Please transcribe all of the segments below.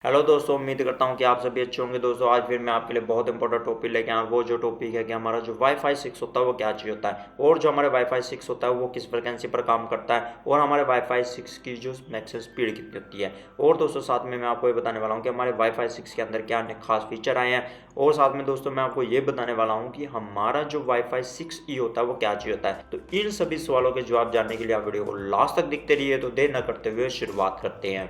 Hello दोस्तों, उम्मीद करता हूँ कि आप सभी अच्छे होंगे। दोस्तों आज फिर मैं आपके लिए बहुत इंपॉर्टेंट टॉपिक लेके आया हूँ। वो जो टॉपिक है कि हमारा जो वाईफाई 6 होता है वो क्या चीज़ होता है, और जो हमारे वाईफाई 6 होता है वो किस फ्रिक्वेंसी पर काम करता है, और हमारे वाईफाई 6 की जो मैक्सिमम स्पीड कितनी होती है। और दोस्तों साथ में मैं आपको ये बताने वाला हूँ कि हमारे वाईफाई 6 के अंदर क्या खास फीचर आए हैं। और साथ में दोस्तों मैं आपको ये बताने वाला हूँ कि हमारा जो वाईफाई 6E होता है वो क्या चीज़ होता है। तो इन सभी सवालों के जवाब जानने के लिए आप वीडियो को लास्ट तक देखते रहिए। तो देर न करते हुए शुरुआत करते हैं।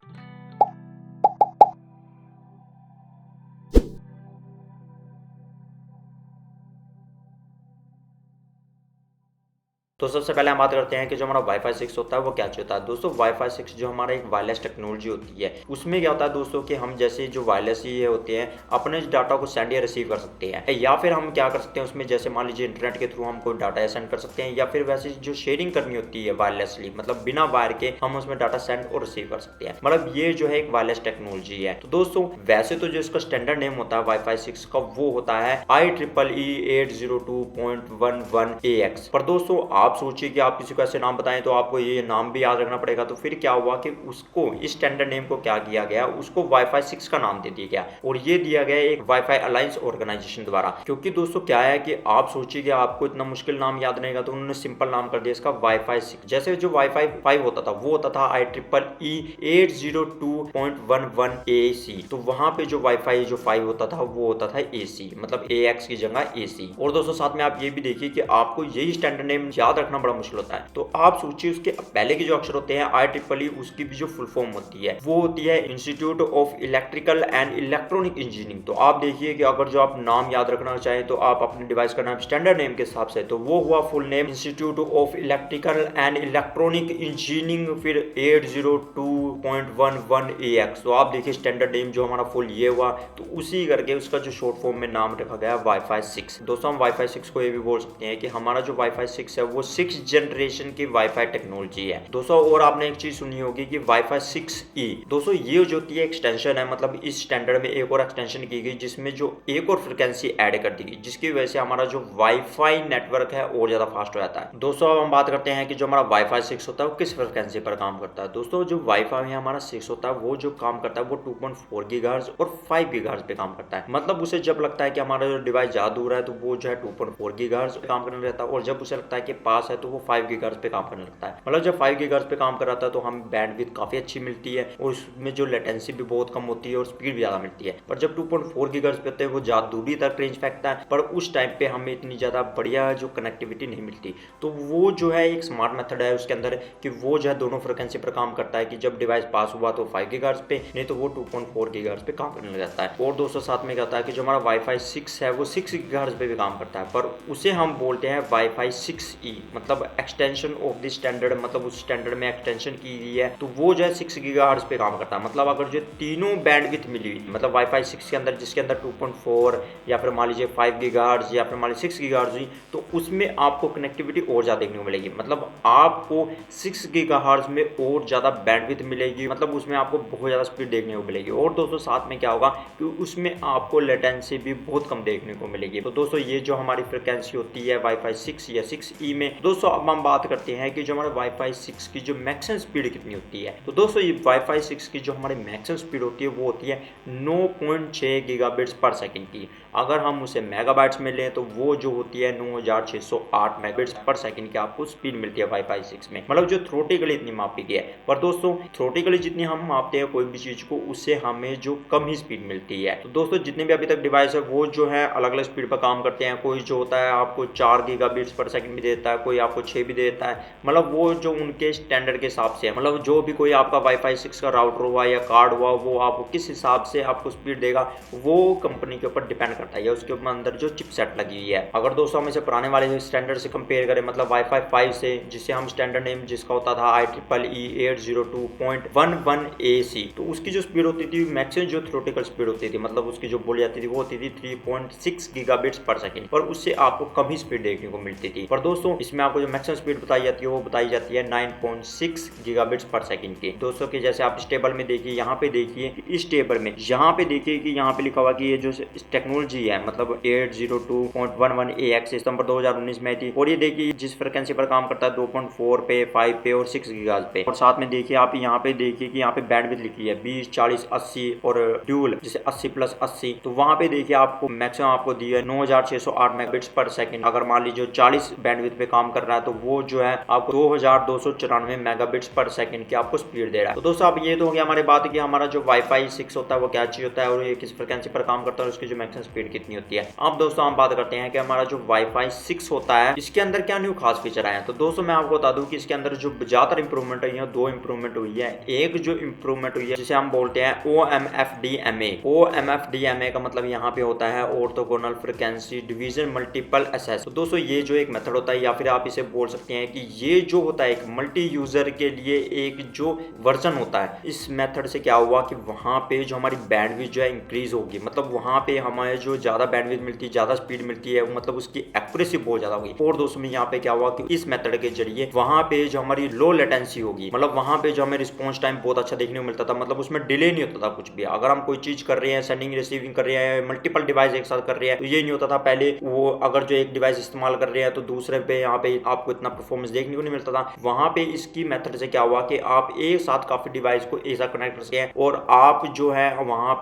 तो सबसे पहले हम बात करते हैं कि जो हमारा वाईफाई 6 होता है वो क्या चीज़ होता है। दोस्तों वाईफाई 6 जो हमारा एक वायरलेस टेक्नोलॉजी होती है, उसमें क्या होता है दोस्तों कि हम जैसे जो वायरलेस ये होते हैं अपने डाटा को सेंड या रिसीव कर सकते हैं, या फिर हम क्या कर सकते हैं उसमें, जैसे मान लीजिए इंटरनेट के थ्रू हम कोई डाटा सेंड कर सकते हैं, या फिर वैसे जो शेयरिंग करनी होती है वायरलेसली, मतलब बिना वायर के हम उसमें डाटा सेंड और रिसीव कर सकते हैं। मतलब ये जो है एक वायरलेस टेक्नोलॉजी है। तो दोस्तों वैसे तो जो इसका स्टैंडर्ड नेम होता है वाईफाई 6 का वो होता है IEEE 802.11ax। पर दोस्तों आप सोचिए कि आप किसी को ऐसे नाम बताएं तो आपको ये नाम भी याद रखना पड़ेगा। तो फिर क्या हुआ कि उसको इस स्टैंडर्ड नेम को क्या किया गया, उसको वाईफाई 6 का नाम दे दिया गया, और ये दिया गया एक वाईफाई अलायंस ऑर्गेनाइजेशन द्वारा। क्योंकि दोस्तों क्या है कि आप सोचिए कि आपको इतना मुश्किल नाम याद रहेगा, तो उन्होंने सिंपल नाम कर दिया इसका वाईफाई 6। जैसे जो वाईफाई 5 होता था वो होता था IEEE 802.11ac। तो वहां पे जो वाईफाई जो 5 होता था वो होता था AC, मतलब AX की जगह AC। और दोस्तों साथ में आप ये भी देखिए कि आपको यही स्टैंडर्ड नेम याद रखना बड़ा मुश्किल होता है। तो आप सोचिए उसके पहले के जो अक्षर होते हैं IEEE, उसकी भी जो फुल फॉर्म होती है वो होती है institute of electrical and electronic engineering. तो आप देखिए कि अगर जो आप नाम याद रखना चाहें तो आप अपने डिवाइस का नाम स्टैंडर्ड नेम के हिसाब से, तो वो हुआ full name institute of electrical and electronic engineering, फिर 802.11ax। तो आप देखिए स्टैंडर्ड नेम जो हमारा फुल ये हुआ, तो उसी करके उसका जो शॉर्ट फॉर्म में नाम रखा गया वाईफाई 6। दोस्तों हम वाईफाई 6 को ये भी बोल सकते हैं कि हमारा जो वाईफाई 6 है वो 6 जनरेशन की वाईफाई टेक्नोलॉजी है दोस्तों। और आपने एक चीज सुनी होगी कि वाईफाई 6E, दोस्तों ये जो होती है एक्सटेंशन है, मतलब इस स्टैंडर्ड में एक और एक्सटेंशन की गई जिसमें जो एक और फ्रिक्वेंसी ऐड कर दी गई, जिसकी वजह से हमारा जो वाईफाई नेटवर्क है और ज्यादा फास्ट हो जाता है। दोस्तों अब हम बात करते हैं कि जो हमारा वाईफाई 6 होता है वो किस फ्रिक्वेंसी पर काम करता है। दोस्तों जो वाईफाई हमारा 6 होता है वो जो काम करता है वो 2.4 गीगाहर्ट्ज और 5 गीगाहर्ट्ज पे काम करता है। मतलब उसे जब लगता है कि हमारा जो डिवाइस ज्यादा दूर है तो वो जो है 2.4 गीगाहर्ट्ज पे काम करने लगता है, और जब उसे लगता है कि पास है तो वो 5 गीगाहर्ट्ज पे काम करने लगता है। मतलब जब 5 गीगाहर्ट्ज पे काम कर रहा था तो हम बैंडविड्थ काफी अच्छी मिलती है, और उसमें जो लेटेंसी भी बहुत कम होती है और स्पीड भी ज्यादा मिलती है। पर जब 2.4 गीगाहर्ट्ज पे होते हैं वो ज्यादा दूरी तक रेंज फेंकता है, पर उस टाइम पे हमें इतनी ज्यादा बढ़िया जो कनेक्टिविटी नहीं मिलती। तो वो जो है एक स्मार्ट मेथड है उसके अंदर कि वो जो है दोनों फ्रिक्वेंसी पर काम करता है, कि जब डिवाइस पास हुआ तो 5 गीगाहर्ट्ज पे, नहीं तो वो 2.4 गीगाहर्ट्ज पे काम करने लग जाता है। और दोस्तों साथ में क्या होता है कि जो हमारा वाईफाई 6 है वो 6 गीगाहर्ट्ज पे भी काम करता है, पर उसे हम बोलते हैं वाईफाई 6E, मतलब एक्सटेंशन ऑफ द स्टैंडर्ड, मतलब उस स्टैंडर्ड में एक्सटेंशन की गई है तो वो जो है 6 गीगाहर्ट्ज पे काम करता है। मतलब अगर जो तीनों बैंडविड्थ मिली हुई, मतलब वाईफाई 6 के अंदर जिसके अंदर 2.4 या फिर मान लीजिए 5 गीगाहर्ट्ज या फिर मान लीजिए 6 गीगाहर्ट्ज हुई, तो उसमें आपको कनेक्टिविटी और ज्यादा देखने को मिलेगी। मतलब आपको 6 गीगाहर्ट्ज में और ज्यादा बैंडविड्थ मिलेगी, मतलब उसमें आपको बहुत ज्यादा स्पीड देखने को मिलेगी। और दोस्तों साथ में क्या होगा कि उसमें आपको लेटेंसी भी बहुत कम देखने को मिलेगी। तो दोस्तों ये जो हमारी फ्रिक्वेंसी होती है वाईफाई 6 या 6E में। दोस्तों अब हम बात करते हैं कि जो हमारे वाईफाई 6 की जो मैक्सिमम स्पीड कितनी होती है। तो दोस्तों ये वाईफाई 6 की जो हमारी मैक्सिमम स्पीड होती है वो होती है 9.6 गीगाबिट्स पर सेकंड की। अगर हम उसे मेगाबाइट्स में लें तो वो जो होती है 9608 मेगाबिट्स पर सेकंड की आपको स्पीड मिलती है वाईफाई 6 में। मतलब जो थ्योरेटिकली इतनी मापी गई है। पर दोस्तों थ्योरेटिकली जितनी हम मापते हैं कोई भी चीज को, उससे हमें जो कम ही स्पीड मिलती है। तो दोस्तों जितने भी अभी तक डिवाइस है वो जो है अलग अलग स्पीड पर काम करते हैं। कोई जो होता है आपको 4 गीगाबिट्स पर सेकंड भी देता है, कोई आपको 6 भी देता है। मतलब वो जो उनके स्टैंडर्ड के हिसाब से है, मतलब जो भी कोई आपका वाईफाई 6 का राउटर हुआ या कार्ड हुआ वो आपको किस हिसाब से आपको स्पीड देगा वो कंपनी के ऊपर डिपेंड करता है, या उसके अंदर जो चिपसेट लगी हुई है। अगर दोस्तों हम इसे पुराने वाले स्टैंडर्ड से कंपेयर करें, मतलब वाईफाई 5 से, जिसे हम स्टैंडर्ड नेम जिसका होता था IEEE 802.11ac, तो उसकी जो स्पीड होती थी मैक्सिमम जो थ्योरेटिकल स्पीड होती थी, मतलब उसकी जो बोली जाती थी वो होती थी 3.6 गीगाबिट्स पर सेकंड, पर उससे आपको कम ही स्पीड देखने को मिलती थी। पर दोस्तों इसमें आपको जो मैक्सिमम स्पीड बताई जाती है वो बताई जाती है 9.6 गीगाबिट्स पर सेकंड की। दोस्तों कि जैसे आप इस टेबल में देखिए, यहाँ पे देखिए इस टेबल में यहाँ पे देखिए कि यहाँ पे लिखा हुआ कि ये जो टेक्नोलॉजी है मतलब 802.11ax सितंबर 2019 में थी, और ये देखिए जिस फ्रिक्वेंसी पर काम करता है 2.4 पे, 5 पे और 6 गीगाहर्ट्ज पे। और साथ में देखिए आप यहाँ पे देखिए कि यहाँ पे बैंडविड्थ लिखी है 20, 40, 80 और ड्यूल जैसे 80+80। तो वहाँ पे देखिए आपको मैक्सिमम आपको दी है 9608 मेगाबिट्स पर सेकंड। अगर मान लीजिए 40 बैंडविड्थ पे काम कर रहा है तो वो जो है आपको 2294 मेगाबिट्स पर सेकंड की आपको स्पीड दे रहा है। तो दोस्तों अब ये तो हो गया हमारी बात कि हमारा जो वाईफाई 6 होता है वो क्या चीज होता है और ये किस फ्रिक्वेंसी पर काम करता है और उसकी जो मैक्सिमम स्पीड कितनी होती है। अब दोस्तों हम बात करते हैं कि हमारा जो वाईफाई 6 होता है इसके अंदर क्या न्यू खास फीचर आए हैं। तो दोस्तों मैं आपको बता दूं कि इसके अंदर जो ज्यादातर इंप्रूवमेंट हुई है, दो इंप्रूवमेंट हुई है। एक जो इंप्रूवमेंट हुई है जिसे हम बोलते हैं OMFDMA। OMFDMA का मतलब यहाँ पे होता है orthogonal frequency division multiple access. तो दोस्तों ये जो एक मेथड होता है या फिर आप इसे बोल सकते हैं कि ये जो होता है एक मल्टी यूजर के लिए एक जो वर्जन होता है। इस मेथड से क्या हुआ कि वहां पे जो हमारी बैंडविड्थ जो है इंक्रीज होगी, मतलब वहां पे हमें जो ज्यादा बैंडविड्थ मिलती है, ज्यादा स्पीड मिलती है, मतलब उसकी एक्यूरेसी बहुत ज्यादा होगी। और दोस्तों में यहाँ पे क्या हुआ कि इस मेथड के जरिए वहां पे जो हमारी लो लेटेंसी होगी, मतलब वहां पे जो हमें रिस्पॉन्स टाइम बहुत अच्छा देखने को मिलता था, मतलब उसमें डिले नहीं होता था कुछ भी। अगर हम कोई चीज कर रहे हैं, सेंडिंग रिसीविंग कर रहे हैं, मल्टीपल डिवाइस एक साथ कर रहे हैं, तो ये नहीं होता था पहले वो अगर जो एक डिवाइस इस्तेमाल कर रहे हैं तो दूसरे पे यहाँ पे आपको इतना परफॉर्मेंस देखने को नहीं मिलता था। वहां पे इसकी मेथड से क्या हुआ कि आप एक साथ काफी डिवाइस को एक साथ कनेक्ट कर सके और आप जो है वहां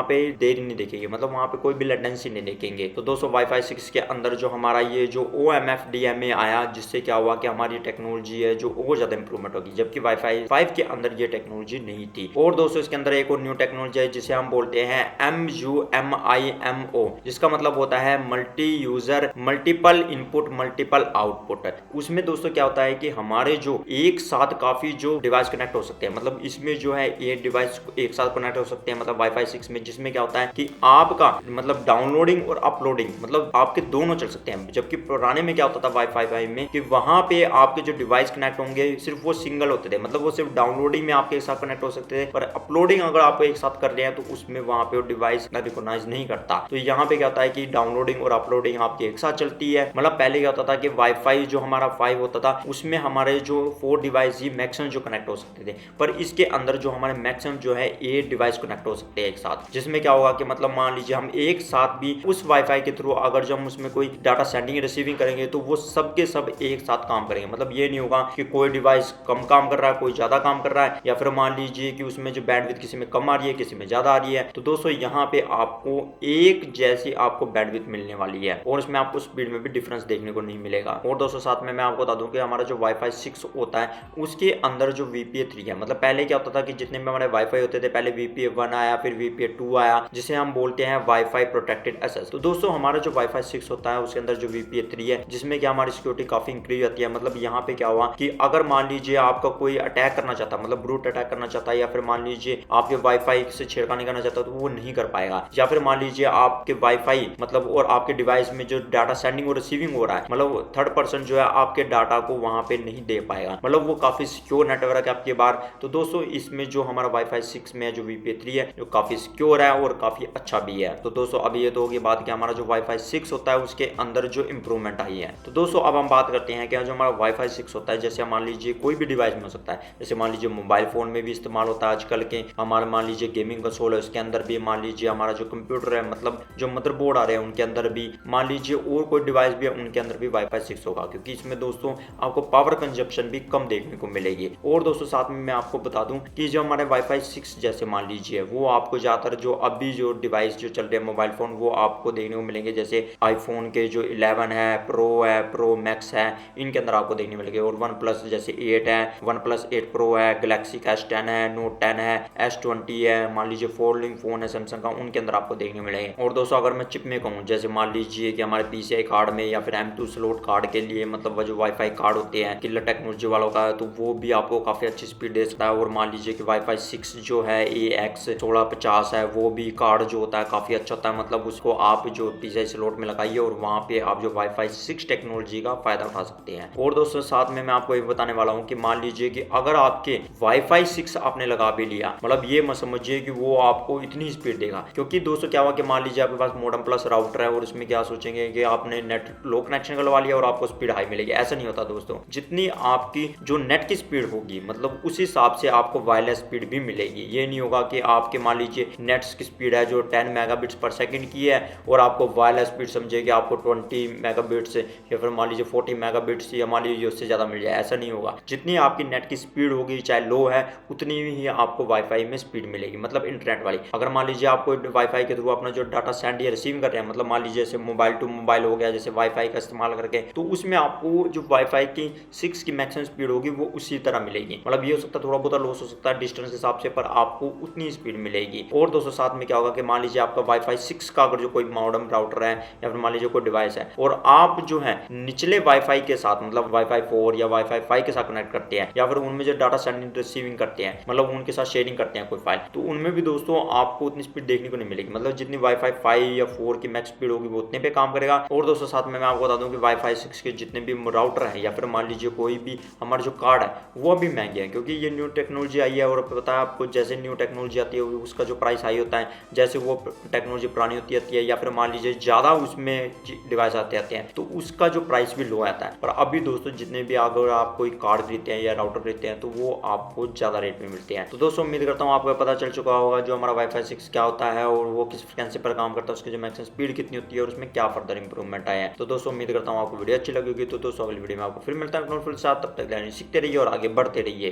पे देरी नहीं देखेंगे, मतलब वहां पे कोई भी लेटेंसी नहीं देखेंगे। तो दोस्तों वाईफाई 6 के अंदर जो हमारा ये जो OMFDMA आया, जिससे क्या हुआ कि हमारी टेक्नोलॉजी है जो और ज्यादा इंप्रूवमेंट होगी, जबकि वाईफाई 5 के अंदर ये टेक्नोलॉजी नहीं थी। और दोस्तों इसके अंदर एक और न्यू टेक्नोलॉजी है जिसे हम बोलते हैं MUMIMO, जिसका मतलब होता है multi user multiple input multiple output. उसमें दोस्तों क्या होता है कि हमारे जो एक साथ काफी जो डिवाइस कनेक्ट हो सकते हैं, मतलब इसमें जो है ये डिवाइस एक साथ कनेक्ट हो सकते हैं, मतलब वाईफाई 6 में, जिसमें क्या होता है कि आपका मतलब डाउनलोडिंग और अपलोडिंग मतलब आपके दोनों चल सकते हैं। जबकि पुराने में क्या होता था वाईफाई 5 में कि वहां पे आपके जो डिवाइस कनेक्ट होंगे सिर्फ वो सिंगल होते थे, मतलब वो सिर्फ डाउनलोडिंग में आपके एक साथ कनेक्ट हो सकते थे, पर अपलोडिंग अगर आप एक साथ कर रहे हैं तो उसमें वहां पे वो डिवाइस रिकॉग्नाइज नहीं करता। तो यहाँ पे क्या होता है कि डाउनलोडिंग और अपलोडिंग आपकी एक साथ चलती है। मतलब पहले क्या होता था कि वाईफाई जो हमारा 5 होता था उसमें हमारे जो 4 डिवाइस ही मैक्सिमम जो कनेक्ट हो सकते थे, पर इसके अंदर जो हमारे मैक्सिमम जो है 8 डिवाइस कनेक्ट हो सकते हैं एक साथ। जिसमें क्या होगा कि मतलब मान लीजिए हम एक साथ भी उस वाईफाई के थ्रू अगर जो हम उसमें कोई डाटा सेंडिंग रिसीविंग करेंगे तो वो सब के सब एक साथ काम करेंगे। मतलब ये नहीं होगा कि कोई डिवाइस कम काम कर रहा है, कोई ज्यादा काम कर रहा है, या फिर मान लीजिए कि उसमें जो बैंडविड्थ किसी में कम आ रही है, किसी में ज्यादा आ रही है। तो दोस्तों यहाँ पे आपको एक जैसी आपको बैंडविड्थ मिलने वाली है और इसमें आपको स्पीड में भी डिफरेंस देखने को नहीं मिलेगा। और दोस्तों साथ में मैं आपको बता दूं कि हमारा जो वाईफाई 6 होता है उसके अंदर जो VPA3 है, मतलब पहले क्या होता था कि जितने भी हमारे वाईफाई होते थे पहले VPA1 आया, फिर VPA2 आया, जिसे हम बोलते हैं वाईफाई प्रोटेक्टेड एसेस। तो दोस्तों हमारा जो वाईफाई 6 होता है उसके अंदर जो VPA3 है, जिसमें क्या हमारी सिक्योरिटी काफी इंक्रीज होती है। मतलब यहाँ पे क्या हुआ कि अगर मान लीजिए आपका कोई अटैक करना चाहता है, मतलब ब्रूट अटैक करना चाहता है, या फिर मान लीजिए आपके वाईफाई से छेड़खानी करना चाहता है तो वो नहीं कर पाएगा। या फिर मान लीजिए आपके वाईफाई मतलब और आपके डिवाइस में जो डाटा सेंडिंग और रिसीविंग हो रहा है, मतलब थर्ड पर्सन जो है आपके डाटा को वहां पे नहीं दे पाएगा, मतलब वो काफी सिक्योर नेटवर्क है आपके बार। तो दोस्तों इसमें जो हमारा वाईफाई 6 में जो VPA3 है जो काफी सिक्योर है और काफी अच्छा भी है। तो दोस्तों अब ये तो होगी बात कि हमारा जो वाईफाई 6 होता है उसके अंदर जो इंप्रूवमेंट आई है। तो दोस्तों अब हम बात करते हैं कि जो हमारा वाईफाई 6 होता है, जैसे मान लीजिए कोई भी डिवाइस में हो सकता है, जैसे मान लीजिए मोबाइल फोन में भी इस्तेमाल होता है आजकल के, हमारे मान लीजिए गेमिंग कंसोल है उसके अंदर भी, मान लीजिए हमारा जो कंप्यूटर है मतलब जो मदरबोर्ड आ रहे हैं उनके अंदर भी, मान लीजिए और कोई डिवाइस भी है उनके अंदर भी वाईफाई 6 होगा, क्योंकि इसमें दोस्तों आपको पावर कंजप्शन भी कम देखने को मिलेगी। और दोस्तों साथ में मैं आपको बता दूं कि जो हमारे वाईफाई 6 जैसे मान लीजिए वो आपको ज्यादातर जो अभी जो डिवाइस जो चल रहे हैं मोबाइल फोन वो आपको देखने को मिलेंगे, जैसे आईफोन के जो 11 है, प्रो मैक्स है, इनके अंदर आपको देखने मिलेंगे। और वन प्लस जैसे 8 है, वन प्लस 8 प्रो है, गैलेक्सी का S10 है, नोट 10 है, S20 है, मान लीजिए फोल्डिंग फोन है सैमसंग का, उनके अंदर आपको देखने मिलेंगे। और दोस्तों अगर मैं चिप में कहूँ, जैसे मान लीजिए कि हमारे PCI कार्ड में या फिर M2 स्लॉट कार्ड के लिए मतलब वो जो वाईफाई कार्ड होते हैं किलर टेक्नोलॉजी वालों का, तो वो भी आपको काफी अच्छी स्पीड दे सकता है। और मान लीजिए कि वाईफाई 6 जो है AX1650 है, वो भी कार्ड जो होता है काफी अच्छा होता है, मतलब उसको आप जो PCI स्लॉट में लगाइए और वहां पे आप जो वाईफाई 6 टेक्नोलॉजी का फायदा उठा सकते हैं। और दोस्तों साथ में मैं आपको ये बताने वाला हूँ कि मान लीजिए कि अगर आपके वाईफाई 6 आपने लगा भी लिया, मतलब ये मत समझिए कि वो आपको इतनी स्पीड देगा, क्योंकि दोस्तों क्या हुआ कि मान लीजिए आपके पास मॉडेम प्लस राउटर है और इसमें क्या सोचेंगे कि आपने नेट लो कनेक्शन करवा लिया और आपको स्पीड हाई मिलेगी, ऐसा नहीं होता दोस्तों। जितनी आपकी जो नेट की स्पीड होगी मतलब उस हिसाब से आपको वायरलेस स्पीड भी मिलेगी। ये नहीं होगा कि आपके मान लीजिए नेट्स की स्पीड है जो 10 मेगाबिट्स पर सेकंड की है और आपको वायरलेस स्पीड समझे कि आपको 20 मेगाबिट्स या फिर मान लीजिए 40 मेगाबिट्स या मान लीजिए उससे ज़्यादा मिल जाए, ऐसा नहीं होगा। जितनी आपकी नेट की स्पीड होगी चाहे लो है उतनी ही आपको वाईफाई में स्पीड मिलेगी, मतलब इंटरनेट वाली। अगर मान लीजिए आपको वाईफाई के थ्रू अपना जो डाटा सेंड या रिसीव कर रहे हैं, मतलब मान लीजिए जैसे मोबाइल टू मोबाइल हो गया, जैसे वाईफाई का इस्तेमाल करके, तो उसमें आपको जो वाईफाई की 6 की मैक्सिमम स्पीड होगी वो उसी तरह मिलेगी। मतलब ये हो सकता है थोड़ा बहुत लॉस हो सकता है डिस्टेंस के हिसाब से, पर आपको उतनी स्पीड मिलेगी। और दोस्तों साथ में क्या होगा कि मान लीजिए आपका वाईफाई 6 का अगर जो कोई मॉडेम राउटर है या फिर मान लीजिए कोई डिवाइस है और आप जो है निचले वाईफाई के साथ मतलब वाईफाई 4 या वाईफाई 5 के साथ कनेक्ट करते हैं या फिर उनमें जो डाटा सेंडिंग रिसीविंग करते हैं मतलब उनके साथ शेयरिंग करते हैं कोई फाइल, तो उनमें भी दोस्तों आपको उतनी स्पीड देखने को नहीं मिलेगी। मतलब जितनी वाईफाई 5 या 4 की मैक्स स्पीड होगी वो उतने पे काम करेगा। और दोस्तों साथ में मैं आपको बता दूं कि वाईफाई 6 के जितने भी राउटर है या फिर मान लीजिए कोई भी हमारा जो कार्ड है वो भी महंगे हैं, क्योंकि ये न्यू टेक्नोलॉजी आई है और पता है आपको जैसे न्यू टेक्नोलॉजी आती है उसका जो प्राइस हाई होता है, जैसे वो टेक्नोलॉजी पुरानी होती है या फिर मान लीजिए ज़्यादा उसमें डिवाइस आते हैं तो उसका जो प्राइस भी लो आता है। पर अभी दोस्तों जितने भी अगर आप कोई कार्ड खरीदते हैं या राउटर खरीदते हैं तो वो आपको ज़्यादा रेट में मिलते हैं। तो दोस्तों उम्मीद करता हूँ आपको पता चल चुका होगा जो हमारा वाईफाई 6 क्या होता है और वो किस फ्रिक्वेंसी पर काम करता है, उसकी जो मैक्सिमम स्पीड कितनी होती है और उसमें क्या फर्दर इंप्रूवमेंट आया है। तो दोस्तों उम्मीद करता हूँ आपको वीडियो अच्छी लगेगी। तो दोस्तों अगली वीडियो में आपको फिर मिलता है, तब तक सीखते रहिए और आगे बढ़ते रहिए।